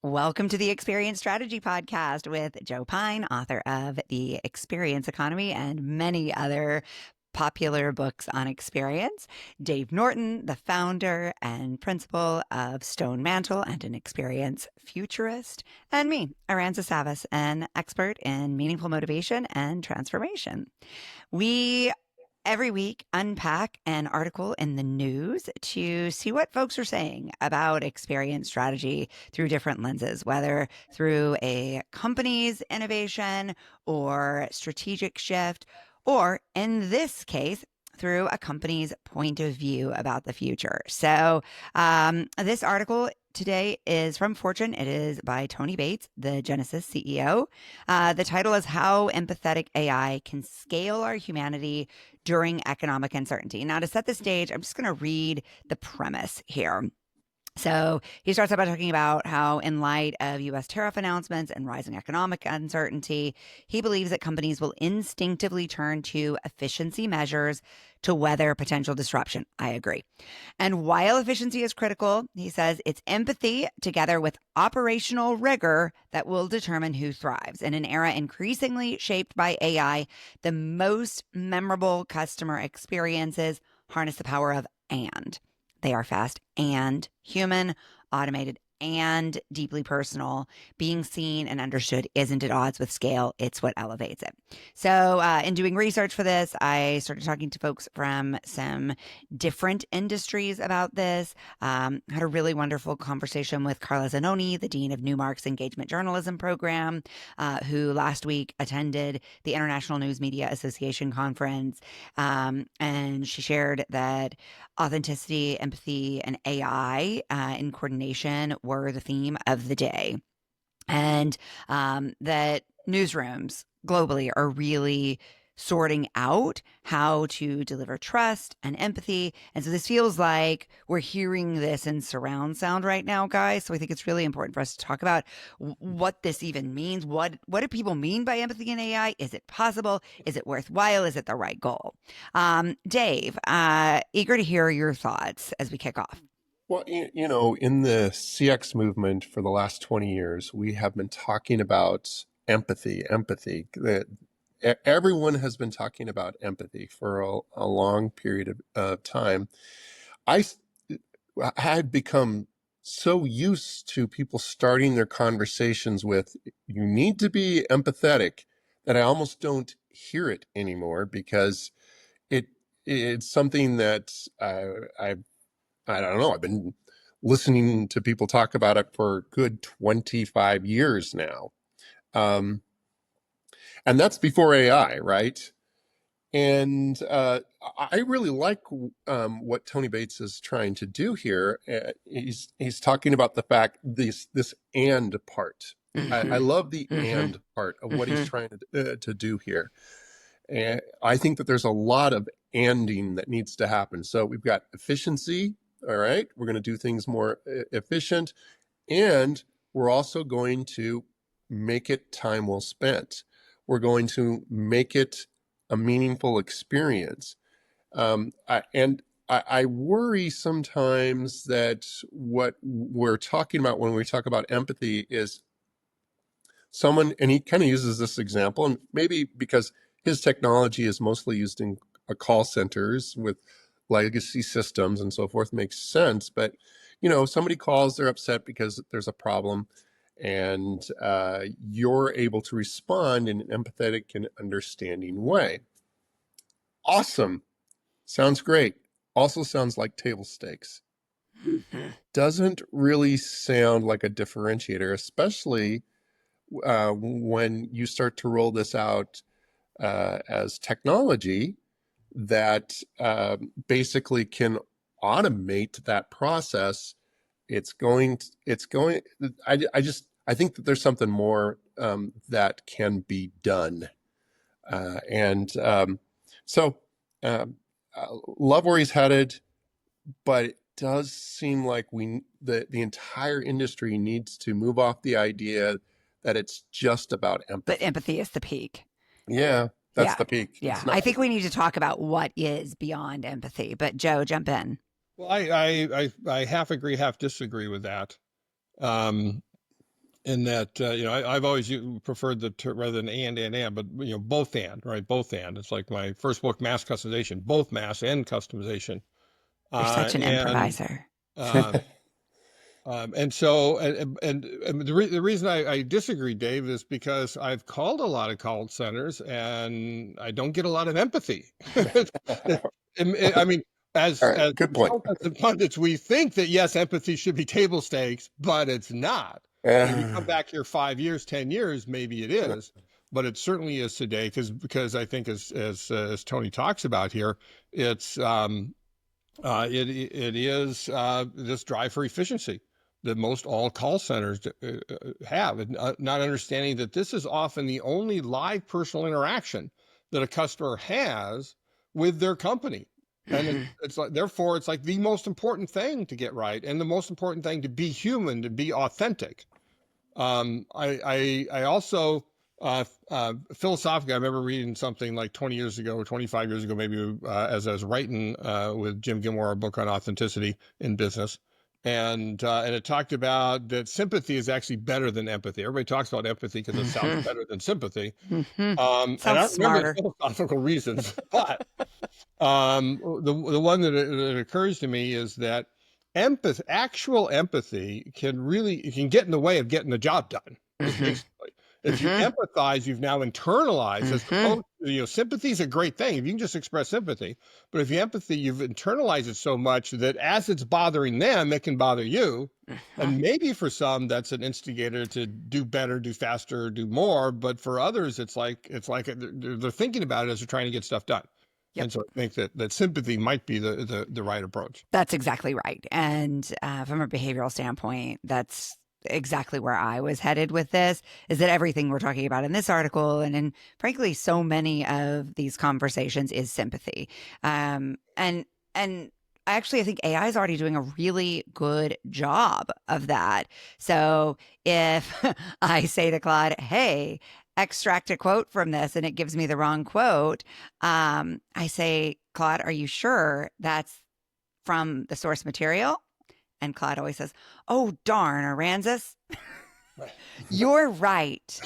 Welcome to the Experience Strategy Podcast with Joe Pine, author of The Experience Economy and many other popular books on experience. Dave Norton, the founder and principal of Stone Mantle and an experience futurist. And me, Aranza Savas, an expert in meaningful motivation and transformation. We every week unpack an article in the news to see what folks are saying about experience strategy through different lenses, whether through a company's innovation or strategic shift, or in this case, through a company's point of view about the future. So this article today is from Fortune. It is by Tony Bates, the Genesys CEO. The title is How Empathetic AI Can Scale Our Humanity During Economic Uncertainty. Now, to set the stage, I'm just going to read the premise here. So he starts out by talking about how, in light of U.S. tariff announcements and rising economic uncertainty, he believes that companies will instinctively turn to efficiency measures to weather potential disruption. I agree. And while efficiency is critical, he says it's empathy together with operational rigor that will determine who thrives. In an era increasingly shaped by AI, the most memorable customer experiences harness the power of and. They are fast and human, automated and deeply personal. Being seen and understood isn't at odds with scale. It's what elevates it. So in doing research for this, I started talking to folks from some different industries about this. Had a really wonderful conversation with Carla Zanoni, the Dean of Newmark's Engagement Journalism Program, who last week attended the International News Media Association conference. And she shared that authenticity, empathy, and AI in coordination were the theme of the day. And that newsrooms globally are really sorting out how to deliver trust and empathy. And so this feels like we're hearing this in surround sound right now, guys. So I think it's really important for us to talk about what this even means. What do people mean by empathy in AI? Is it possible? Is it worthwhile? Is it the right goal? Dave, eager to hear your thoughts as we kick off. Well, in the CX movement for the last 20 years, we have been talking about empathy. Everyone has been talking about empathy for a long period of time. I had become so used to people starting their conversations with, you need to be empathetic, that I almost don't hear it anymore, because it's something that I don't know, I've been listening to people talk about it for a good 25 years now. And that's before AI, right? And I really like what Tony Bates is trying to do here. He's talking about the fact, this and part. I love the and part of what he's trying to do here. And I think that there's a lot of anding that needs to happen. So we've got efficiency. All right, we're going to do things more efficient, and we're also going to make it time well spent. We're going to make it a meaningful experience. I worry sometimes that what we're talking about when we talk about empathy is someone, and he kind of uses this example, and maybe because his technology is mostly used in call centers with legacy systems and so forth, makes sense. But, somebody calls, they're upset because there's a problem, and you're able to respond in an empathetic and understanding way. Awesome. Sounds great. Also sounds like table stakes. Doesn't really sound like a differentiator, especially when you start to roll this out as technology that basically can automate that process. I think that there's something more that can be done. Love where he's headed, but it does seem like the entire industry needs to move off the idea that it's just about empathy. But empathy is the peak. Yeah. That's the peak. Yeah. I think we need to talk about what is beyond empathy. But Joe, jump in. Well, I half agree, half disagree with that. in that I've always preferred the rather than and, but both and, right? Both and. It's like my first book, Mass Customization, both mass and customization. You're such an And improviser. uh, and so, and the reason I disagree, Dave, is because I've called a lot of call centers and I don't get a lot of empathy. I mean, All as right, good point. consultants and pundits, we think that yes, empathy should be table stakes, but it's not. And if you come Uh, back here 5 years, 10 years, maybe it is, but it certainly is today because I think as Tony talks about here, it's it is this drive for efficiency that most all call centers have, and not understanding that this is often the only live personal interaction that a customer has with their company. And it's like, therefore, it's like the most important thing to get right, and the most important thing to be human, to be authentic. I also philosophically, I remember reading something like 20 years ago or 25 years ago, maybe as I was writing with Jim Gilmore, a book on authenticity in business. And it talked about that sympathy is actually better than empathy. Everybody talks about empathy because it sounds better than sympathy. And I Sounds don't remember the smarter. philosophical reasons, but the one that occurs to me is that actual empathy can get in the way of getting the job done. Is Hmm. basically, if you Hmm. empathize, you've now internalized, as Hmm. opposed to, sympathy is a great thing if you can just express sympathy. But if you empathy, you've internalized it so much that as it's bothering them, it can bother you. Hmm. And maybe for some, that's an instigator to do better, do faster, do more. But for others, it's like they're thinking about it as they're trying to get stuff done. Yep. And so I think that sympathy might be the right approach. That's exactly right. And from a behavioral standpoint, that's exactly where I was headed with this is that everything we're talking about in this article and in frankly so many of these conversations is sympathy. And I think AI is already doing a really good job of that. So if I say to Claude, hey, extract a quote from this and it gives me the wrong quote, I say, Claude, are you sure that's from the source material? And Claude always says, oh, darn, Aransas, you're right.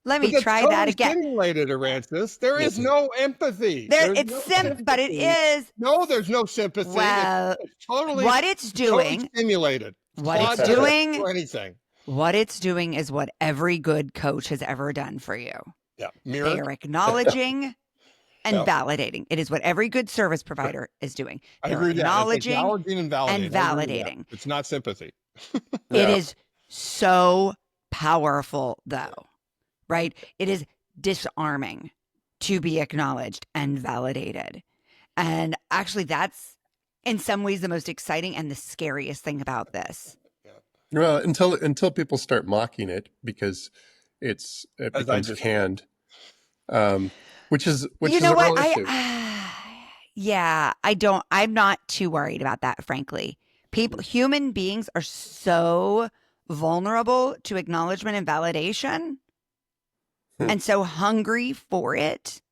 Let But me that's try that totally again. stimulated, Aransas. There is no empathy. There, There's it's no but it sympathy. is. No, there's no sympathy. Well, It's totally, what it's totally doing, stimulated. what it's Claude doesn't do doing, anything. what it's doing is what every good coach has ever done for you. Yeah, They mirror. are acknowledging and Yeah, validating. It is what every good service provider is doing. I They're agree with that. It's acknowledging acknowledging and and validating. I agree with that. validating. It's not sympathy. It yeah. is so powerful, though, right? It is disarming to be acknowledged and validated. And actually, that's in some ways the most exciting and the scariest thing about this. Yeah. Well, until people start mocking it because it As I becomes just canned, um, which You is know a what? real issue. Yeah, I'm not too worried about that, frankly. Human beings are so vulnerable to acknowledgement and validation Hmm. and so hungry for it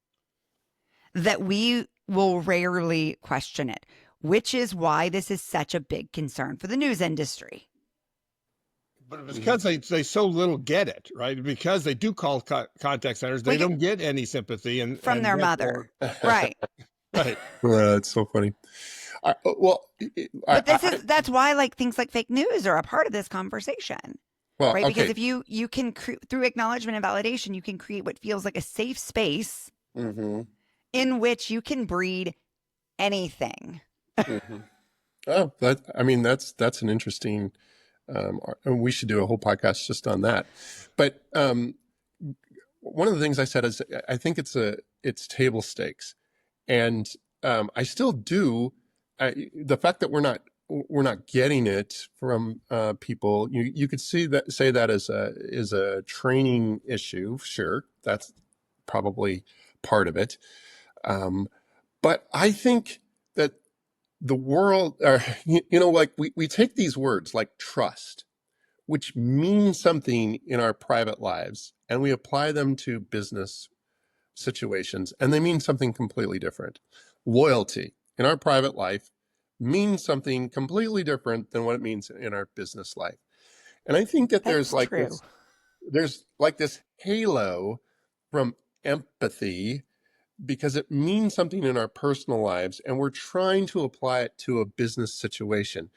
that we will rarely question it, which is why this is such a big concern for the news industry. But it's because they so little get it, right? Because they do call contact centers, they Like don't get any sympathy, from and their therefore, mother. Right. right. That's so funny. Well, But I that's why like things like fake news are a part of this conversation. well, Right? Because okay. if you can through acknowledgement and validation, you can create what feels like a safe space Hmm. in which you can breed anything. Hmm. Oh, I mean, that's an interesting. We should do a whole podcast just on that. But one of the things I said is I think it's table stakes, and I still do. The fact that we're not getting it from people, you could say that as a training issue. Sure, that's probably part of it. But I think that the world, like we take these words like trust, which mean something in our private lives, and we apply them to business situations, and they mean something completely different. Loyalty in our private life means something completely different than what it means in our business life. And I think that That's true. there's like this halo from empathy because it means something in our personal lives and we're trying to apply it to a business situation.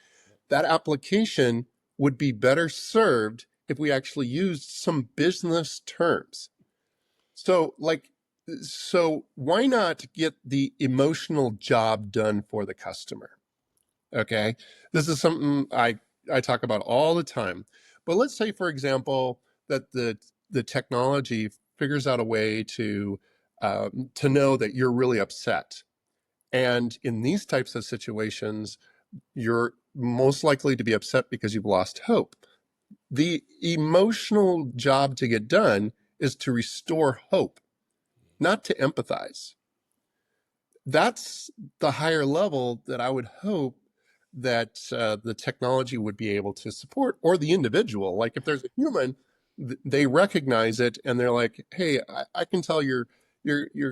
That application would be better served if we actually used some business terms. So, so why not get the emotional job done for the customer? Okay. This is something I talk about all the time. But let's say, for example, that the technology figures out a way to know that you're really upset. And in these types of situations, you're most likely to be upset because you've lost hope. The emotional job to get done is to restore hope, not to empathize. That's the higher level that I would hope that the technology would be able to support, or the individual. Like if there's a human, they recognize it and they're like, "Hey, I can tell you're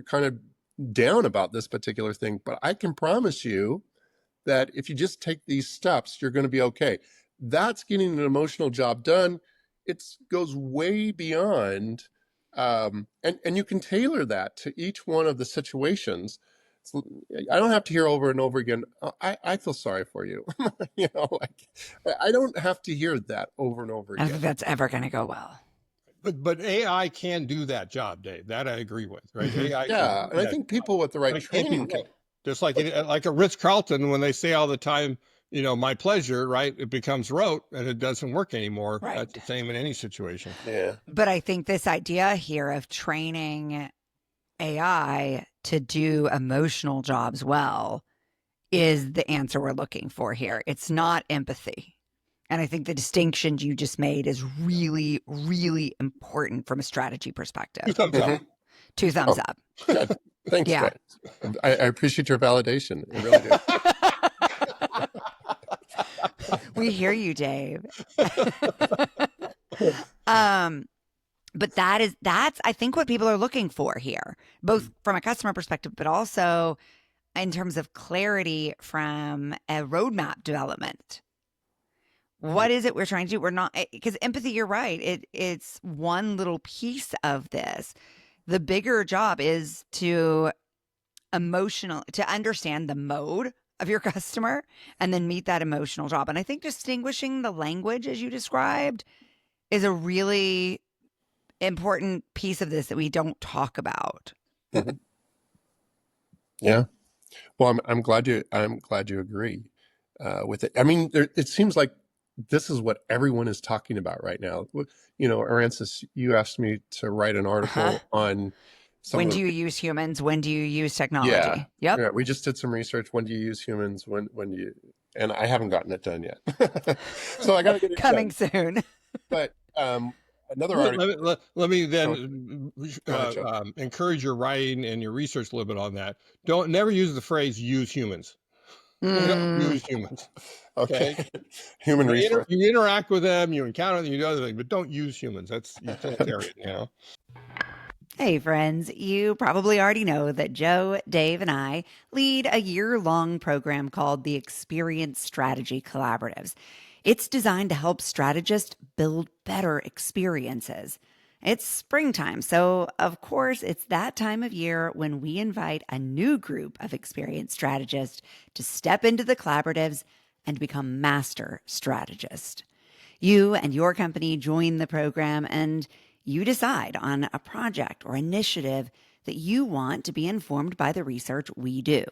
kind of down about this particular thing, but I can promise you that if you just take these steps, you're going to be okay." That's getting an emotional job done. It goes way beyond, and you can tailor that to each one of the situations. So I don't have to hear over and over again, I feel sorry for you. Like I don't have to hear that over and over I don't think again. that's ever going to go well. But AI can do that job, Dave. That I agree with, right? AI can Yeah. do And I that think job, people with the right but it can't be training can. right. Just like a Ritz Carlton, when they say all the time, my pleasure, right? It becomes rote and it doesn't work anymore. Right. That's the same in any situation. Yeah. But I think this idea here of training AI to do emotional jobs well is the answer we're looking for here. It's not empathy. And I think the distinction you just made is really, really important from a strategy Two perspective. thumbs up. Mhm. Two thumbs Oh, up. good. Thanks, Yeah. guys. I appreciate your validation. I really do. We hear you, Dave. um, but that's I think what people are looking for here, both from a customer perspective, but also in terms of clarity from a roadmap development. What is it we're trying to do? We're not, because empathy, you're right. It's one little piece of this. The bigger job is to understand the mode of your customer and then meet that emotional job. And I think distinguishing the language as you described is a really important piece of this that we don't talk about. Mhm. Yeah. Well, I'm glad you agree with it. I mean, it seems like this is what everyone is talking about right now. Aransas, you asked me to write an Uh-huh. article on some When of do the. you use humans? When do you use Yeah, technology? Yep. yeah. We just did some research. When do you use humans? When do you? And I haven't gotten it done yet, so I got to get it Coming done. soon. But another Let, article. let, let, let me Go, then go ahead, Joe. encourage your writing and your research a little bit on that. Don't never use the phrase "use humans." Don't Mm. use humans. Okay, Okay, human resource. you interact with them, you encounter them, you do other things, but don't use humans. That's utilitarian. Hey, friends, you probably already know that Joe, Dave, and I lead a year-long program called the Experience Strategy Collaboratives. It's designed to help strategists build better experiences. It's springtime, so of course, it's that time of year when we invite a new group of experienced strategists to step into the collaboratives and become master strategists. You and your company join the program and you decide on a project or initiative that you want to be informed by the research we do.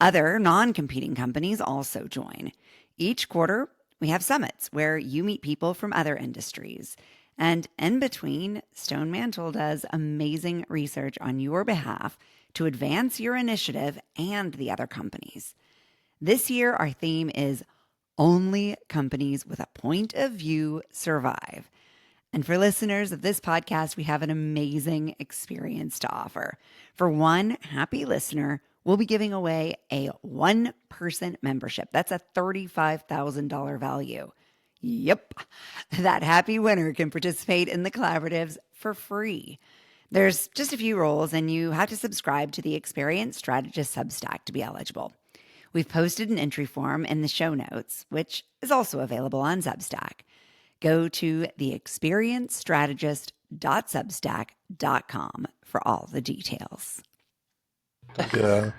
Other non competing companies also join. Each quarter, we have summits where you meet people from other industries. And in between, Stone Mantle does amazing research on your behalf to advance your initiative and the other companies. This year, our theme is Only Companies with a Point of View Survive. And for listeners of this podcast, we have an amazing experience to offer. For one happy listener, we'll be giving away a one-person membership. That's a $35,000 value. Yep. That happy winner can participate in the collaboratives for free. There's just a few roles, and you have to subscribe to the Experienced Strategist Substack to be eligible. We've posted an entry form in the show notes, which is also available on Substack. Go to theexperiencestrategist.substack.com for all the details. Yeah.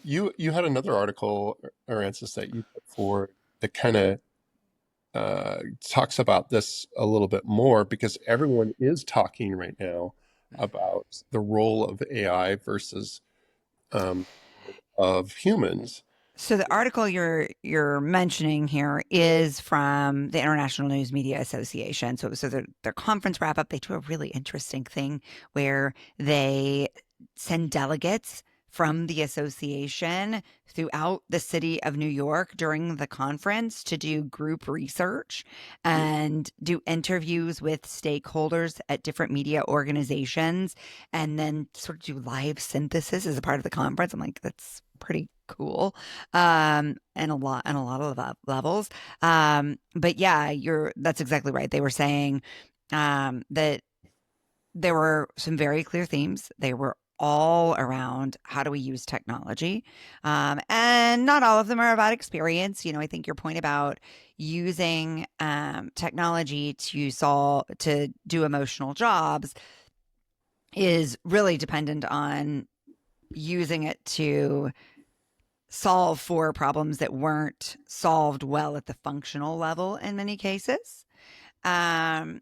You had another article, Arancis, that you put forward that kind of talks about this a little bit more, because everyone is talking right now about the role of AI versus um, of humans. So the article you're mentioning here is from the International News Media Association. So their conference wrap up. They do a really interesting thing where they send delegates from the association throughout the city of New York during the conference to do group research and do interviews with stakeholders at different media organizations, and then sort of do live synthesis as a part of the conference. I'm like, that's pretty cool, and a lot of levels. But yeah, that's exactly right. They were saying that there were some very clear themes. They were all around how do we use technology, and not all of them are about experience. I think your point about using technology to do emotional jobs is really dependent on using it to solve for problems that weren't solved well at the functional level in many cases. And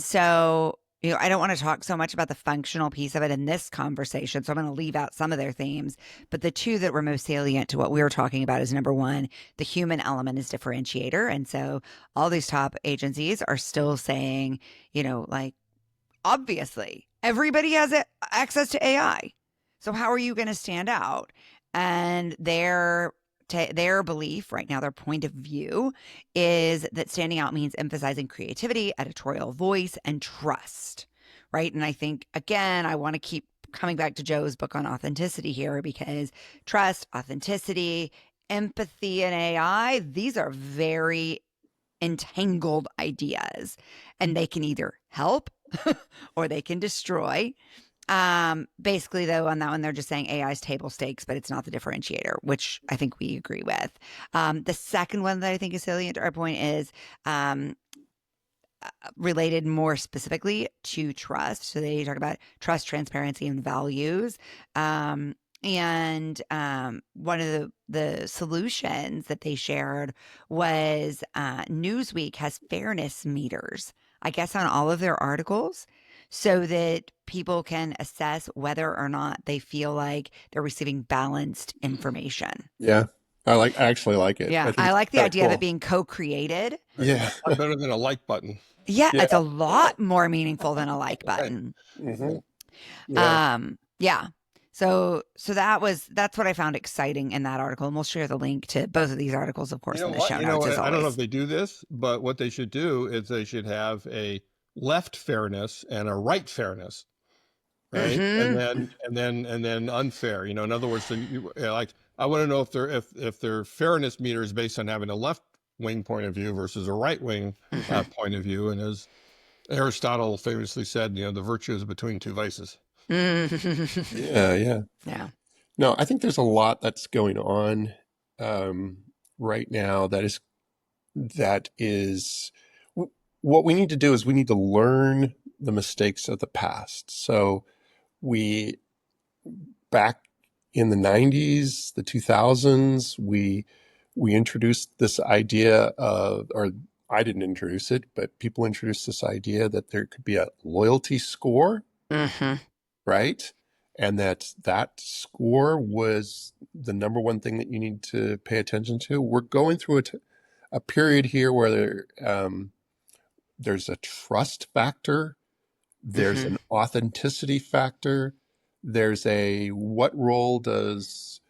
so, I don't want to talk so much about the functional piece of it in this conversation. So I'm going to leave out some of their themes. But the two that were most salient to what we were talking about is number one, the human element is differentiator. And so all these top agencies are still saying, like, obviously everybody has access to AI. So how are you going to stand out? And their belief right now, their point of view is that standing out means emphasizing creativity, editorial voice, and trust. Right. And I think, again, I want to keep coming back to Joe's book on authenticity here, because trust, authenticity, empathy, and AI, these are very entangled ideas, and they can either help or they can destroy. Basically, though, on that one, they're just saying AI is table stakes, but it's not the differentiator, which I think we agree with. The second one that I think is salient to our point is related more specifically to trust. So they talk about trust, transparency, and values. And one of the solutions that they shared was Newsweek has fairness meters, I guess, on all of their articles, so that people can assess whether or not they feel like they're receiving balanced information. Yeah, I actually like it. Yeah, I think I it's like the kind of idea of it cool. being co-created. Yeah, A lot better than a like button. Yeah, yeah, it's a lot more meaningful than a like Right. button. hmm yeah. Yeah. So that's what I found exciting in that article. And we'll share the link to both of these articles, of You course, know in the what? show notes, as I don't know if always. they do this, but what they should do is they should have a left fairness and a right fairness, right? Mm-hmm. And then unfair. In other words, so like I want to know if their fairness meter is based on having a left wing point of view versus a right wing Mm-hmm. point of view. And as Aristotle famously said, the virtue is between two vices. Yeah, yeah. Yeah. No, I think there's a lot that's going on um, right now that is what we need to do is we need to learn the mistakes of the past. So we back in the 90s, the 2000s, we introduced this idea of, or I didn't introduce it, but people introduced this idea that there could be a loyalty score, Mm-hmm. right? And that score was the number one thing that you need to pay attention to. We're going through a period here where there's a trust factor, there's Mm-hmm. an authenticity factor, there's a what role does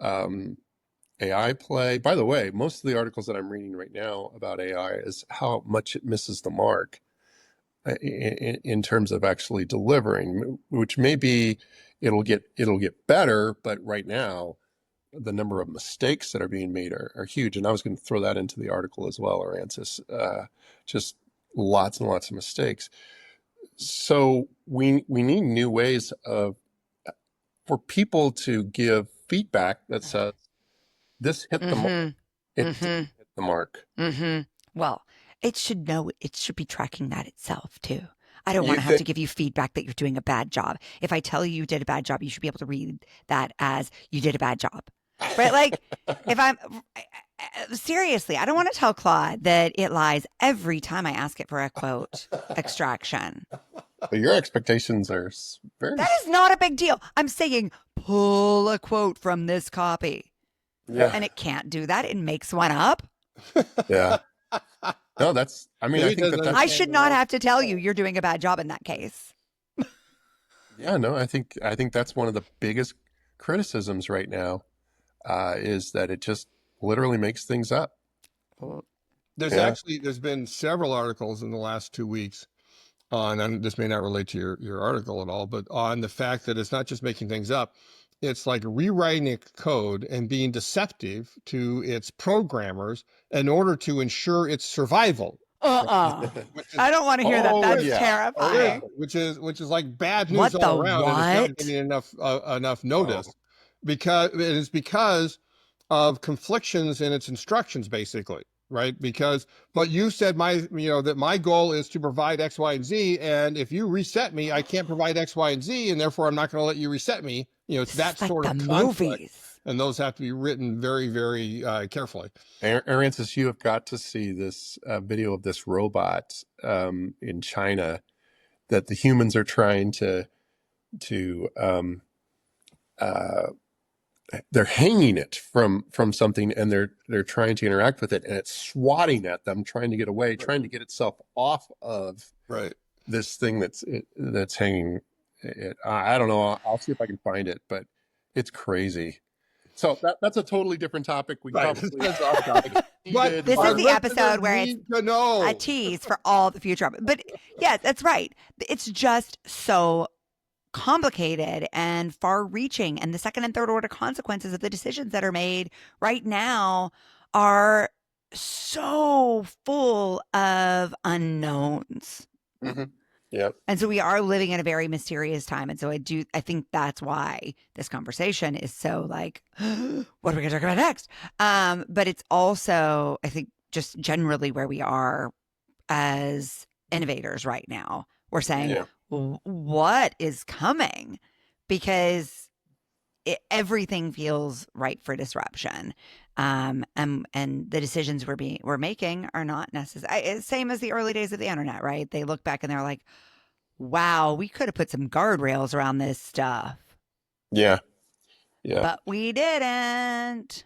um, AI play? By the way, most of the articles that I'm reading right now about AI is how much it misses the mark in terms of actually delivering, which maybe it'll get better, but right now the number of mistakes that are being made are huge. And I was going to throw that into the article as well, Arancis. Just lots and lots of mistakes. So we need new ways of for people to give feedback that says this hit the mark, Mm-hmm. it didn't Mm-hmm. hit the mark. Mm-hmm. Well, it should know, it should be tracking that itself too. I don't want You to have to think? give you feedback that you're doing a bad job. If I tell you you did a bad job, you should be able to read that as you did a bad job. Right? Like, if I'm seriously, I don't want to tell Claude that it lies every time I ask it for a quote extraction. But your expectations are very. That is not a big deal. I'm saying pull a quote from this copy. Yeah. And it can't do that. It makes one up. Yeah. No, that's. I mean, Maybe I it think doesn't that's. I should not have to tell you you're doing a bad job in that case. Yeah. No, I think that's one of the biggest criticisms right now, is that it just literally makes things up. Yeah. There's been several articles in the last 2 weeks on, and this may not relate to your article at all, but on the fact that it's not just making things up. It's like rewriting a code and being deceptive to its programmers in order to ensure its survival. Which is, I don't want to hear that. Oh, That's yeah. terrifying. which is like bad news What all the around, and it's not what? getting enough notice Oh. because it is because of conflictions in its instructions, basically, right? Because, but you said that my goal is to provide X, Y, and Z, and if you reset me, I can't provide X, Y, and Z, and therefore I'm not going to let you reset me. It's that Like sort the of conflict, movies. and those have to be written very, very carefully. Arancis, you have got to see this video of this robot in China that the humans are trying to they're hanging it from something, and they're trying to interact with it, and it's swatting at them, trying to get away, Right. trying to get itself off of Right. this thing that's hanging it. I don't know. I'll see if I can find it, but it's crazy. So that's a totally different topic. We Right. probably That's off topic. But This our is the listeners episode where it's need to know. a tease for all the future. But yeah, that's right. It's just so complicated and far reaching. And the second and third order consequences of the decisions that are made right now are so full of unknowns. Mm-hmm. Yeah. And so we are living in a very mysterious time. And so I think that's why this conversation is so like, what are we going to talk about next? But it's also, I think, just generally where we are as innovators right now. We're saying, Yeah. what is coming? Because everything feels ripe for disruption. And the decisions we're making are not necessary. Same as the early days of the internet, right? They look back and they're like, wow, we could have put some guardrails around this stuff. Yeah. Yeah. But we didn't.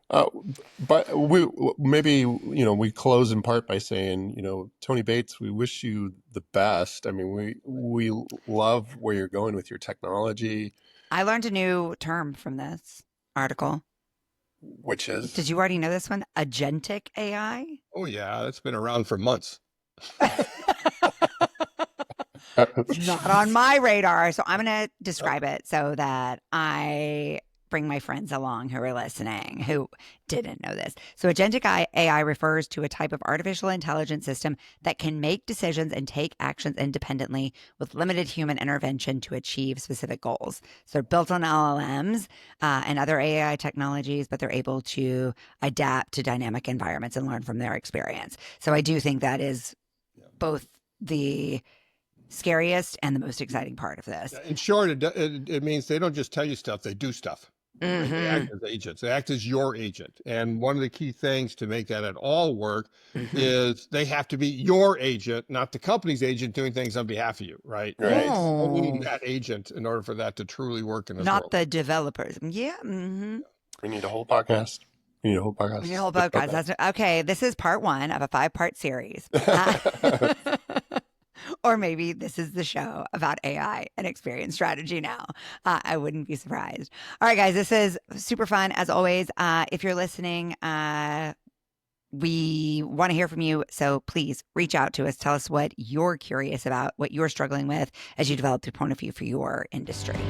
But we maybe we close in part by saying, Tony Bates, we wish you the best. I mean, we love where you're going with your technology. I learned a new term from this article. Which is? Did you already know this one? Agentic AI? Oh yeah, that's been around for months. Not on my radar. So I'm going to describe it so that I bring my friends along who are listening who didn't know this. So agentic AI refers to a type of artificial intelligence system that can make decisions and take actions independently with limited human intervention to achieve specific goals. So they're built on LLMs and other AI technologies, but they're able to adapt to dynamic environments and learn from their experience. So I do think that is both the scariest and the most exciting part of this. In short, it means they don't just tell you stuff, they do stuff. Mm-hmm. They act as agents. They act as your agent. And one of the key things to make that at all work is they have to be your agent, not the company's agent doing things on behalf of you, right? Right. Oh. You need that agent in order for that to truly work in this Not world. the developers. Yeah. Mm-hmm. We need a whole podcast. We need a whole podcast. We need a whole podcast. That's, okay, this is part 1 of a 5-part series. Or maybe this is the show about AI and experience strategy now. I wouldn't be surprised. All right, guys, this is super fun as always. If you're listening, we want to hear from you. So please reach out to us. Tell us what you're curious about, what you're struggling with as you develop your point of view for your industry.